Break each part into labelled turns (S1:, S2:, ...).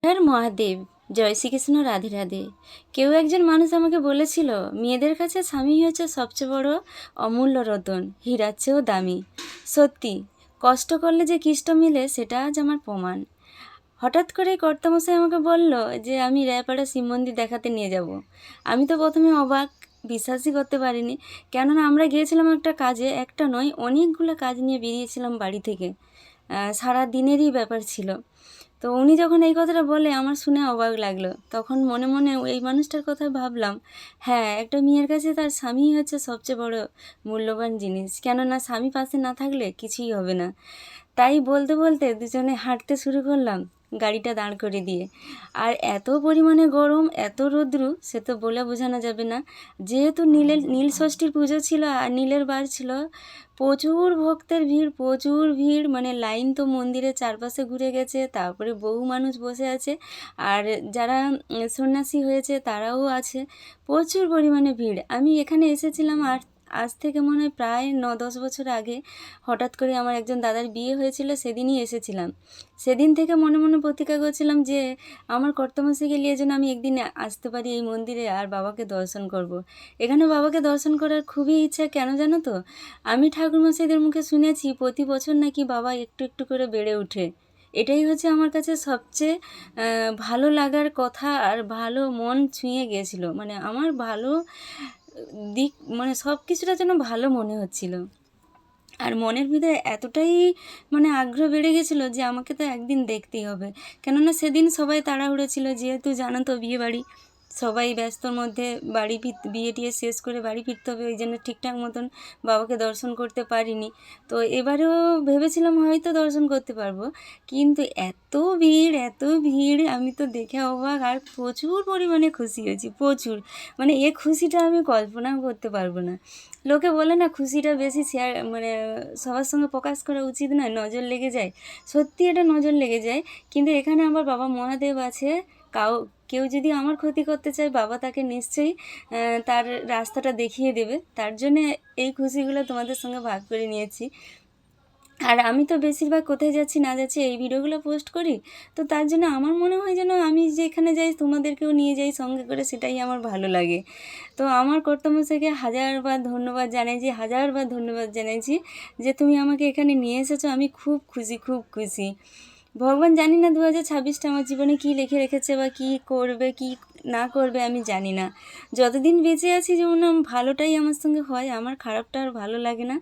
S1: হর মহাদেব, জয় শ্রীকৃষ্ণ, রাধে রাধে। কেউ একজন মানুষ আমাকে বলেছিল, মেয়েদের কাছে স্বামী হচ্ছে সবচেয়ে বড় অমূল্য রতন, হীরার চেয়েও দামি। সত্যি, কষ্ট করলে যে কৃষ্ট মিলে সেটা আজ আমার প্রমাণ। হঠাৎ করে কর্তামশাই আমাকে বলল যে আমি রায়পাড়া শিব মন্দির দেখাতে নিয়ে যাব। আমি তো প্রথমে অবাক, বিশ্বাসই করতে পারিনি। কেননা আমরা গিয়েছিলাম একটা কাজে, একটা নয় অনেকগুলো কাজ নিয়ে বেরিয়েছিলাম বাড়ি থেকে। সারা দিনেরই ব্যাপার ছিল। তো উনি যখন এই কথাটা বলে আমার শুনে অবাক লাগলো। তখন মনে মনে এই মানুষটার কথা ভাবলাম, হ্যাঁ, একটা মেয়ের কাছে তার স্বামীই হচ্ছে সবচেয়ে বড় মূল্যবান জিনিস। কেননা স্বামী পাশে না থাকলে কিছুই হবে না। তাই বলতে বলতে দুজনে হাঁটতে শুরু করলাম, গাড়িটা দাঁড় করে দিয়ে। আর এত পরিমাণে গরম, এত রৌদ্রু, সে তো বলে বোঝানো যাবে না। যেহেতু নীল ষষ্ঠীর পুজো ছিল আর নীলের বার ছিল, প্রচুর ভক্তের ভিড়, প্রচুর ভিড়, মানে লাইন তো মন্দিরের চারপাশে ঘুরে গেছে। তারপরে বহু মানুষ বসে আছে, আর যারা সন্ন্যাসী হয়েছে তারাও আছে। প্রচুর পরিমাণে ভিড়। আমি এখানে এসেছিলাম আর আজ থেকে মনে হয় প্রায় 9-10 বছর আগে। হঠাৎ করে আমার একজন দাদার বিয়ে হয়েছিল, সেদিনই এসেছিলাম। সেদিন থেকে মনে মনে প্রতিজ্ঞা করছিলাম যে আমার কর্তামশাইকে নিয়ে যেন আমি একদিন আসতে পারি এই মন্দিরে আর বাবাকে দর্শন করব। এখানে বাবাকে দর্শন করার খুবই ইচ্ছা। কেন জানো তো? আমি ঠাকুরমশাইদের মুখে শুনেছি প্রতি বছর নাকি বাবা একটু একটু করে বেড়ে ওঠে। এটাই হচ্ছে আমার কাছে সবচেয়ে ভালো লাগার কথা, আর ভালো মন ছুঁয়ে গিয়েছিল। মানে আমার ভালো দিক, মানে সব কিছুটা যেন ভালো মনে হচ্ছিল। আর মনের ভিতরে এতটাই মানে আগ্রহ বেড়ে গেছিলো যে আমাকে তো একদিন দেখতেই হবে। কেননা সেদিন সবাই তাড়াহুড়ো ছিল, যেহেতু জানো তো বিয়ে বাড়ি, সবাই ব্যস্তর মধ্যে বিয়ে টিয়ে শেষ করে বাড়ি ফিরতে হবে, ওই জন্য ঠিকঠাক মতন বাবাকে দর্শন করতে পারিনি। তো এবারেও ভেবেছিলাম হয়তো দর্শন করতে পারবো, কিন্তু এত ভিড়, এত ভিড়, আমি তো দেখে অবাক। আর প্রচুর পরিমাণে খুশি হয়েছি, প্রচুর। মানে এ খুশিটা আমি কল্পনাও করতে পারবো না। লোকে বলে না খুশিটা বেশি শেয়ার, মানে সবার সঙ্গে প্রকাশ করা উচিত নয়, নজর লেগে যায়। সত্যি এটা নজর লেগে যায়। কিন্তু এখানে আমার বাবা মহাদেব আছে। কেউ যদি আমার ক্ষতি করতে চায়, বাবা তাকে নিশ্চয়ই তার রাস্তাটা দেখিয়ে দেবে। তার জন্যে এই খুশিগুলো তোমাদের সঙ্গে ভাগ করে নিয়েছি। আর আমি তো বেশিরভাগ কোথায় যাচ্ছি না যাচ্ছি এই ভিডিওগুলো পোস্ট করি। তো তার জন্য আমার মনে হয় যেন আমি যেখানে যাই তোমাদেরকেও নিয়ে যাই সঙ্গে করে, সেটাই আমার ভালো লাগে। তো আমার কর্তামশাইকে হাজারবার ধন্যবাদ জানাইছি, হাজারবার ধন্যবাদ জানাইছি যে তুমি আমাকে এখানে নিয়ে এসেছো। আমি খুব খুশি, খুব খুশি। ভগবান জানি না 2026টা আমার জীবনে কী লিখে রেখেছে বা কী করবে কী না করবে আমি জানি না। যতদিন বেঁচে আছি যেমন ভালোটাই আমার সঙ্গে হয়, আমার খারাপটা আর ভালো লাগে না।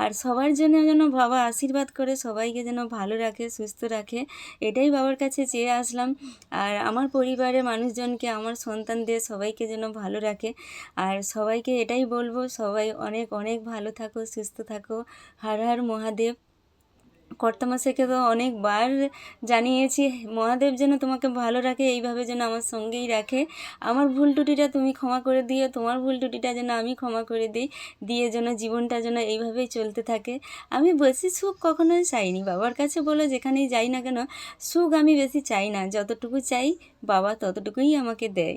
S1: আর সবার জন্য যেন বাবা আশীর্বাদ করে সবাইকে যেন ভালো রাখে, সুস্থ রাখে, এটাই বাবার কাছে চেয়ে আসলাম। আর আমার পরিবারের মানুষজনকে, আমার সন্তানদের সবাইকে যেন ভালো রাখে। আর সবাইকে এটাই বলবো, সবাই অনেক অনেক ভালো থাকো, সুস্থ থাকো। হর হর মহাদেব। কর্তামশাইকে তো অনেকবার জানিয়েছি, মহাদেব যেন তোমাকে ভালো রাখে, এইভাবে যেন আমার সঙ্গেই রাখে। আমার ভুল ত্রুটিটা তুমি ক্ষমা করে দিও, তোমার ভুল ত্রুটিটা যেন আমি ক্ষমা করে দিই, দিয়ে যেন জীবনটা যেন এইভাবেই চলতে থাকে। আমি বেশি সুখ কখনোই চাইনি, বাবার কাছে বলো যেখানেই যাই না কেন, সুখ আমি বেশি চাই না। যতটুকু চাই বাবা ততটুকুই আমাকে দেয়।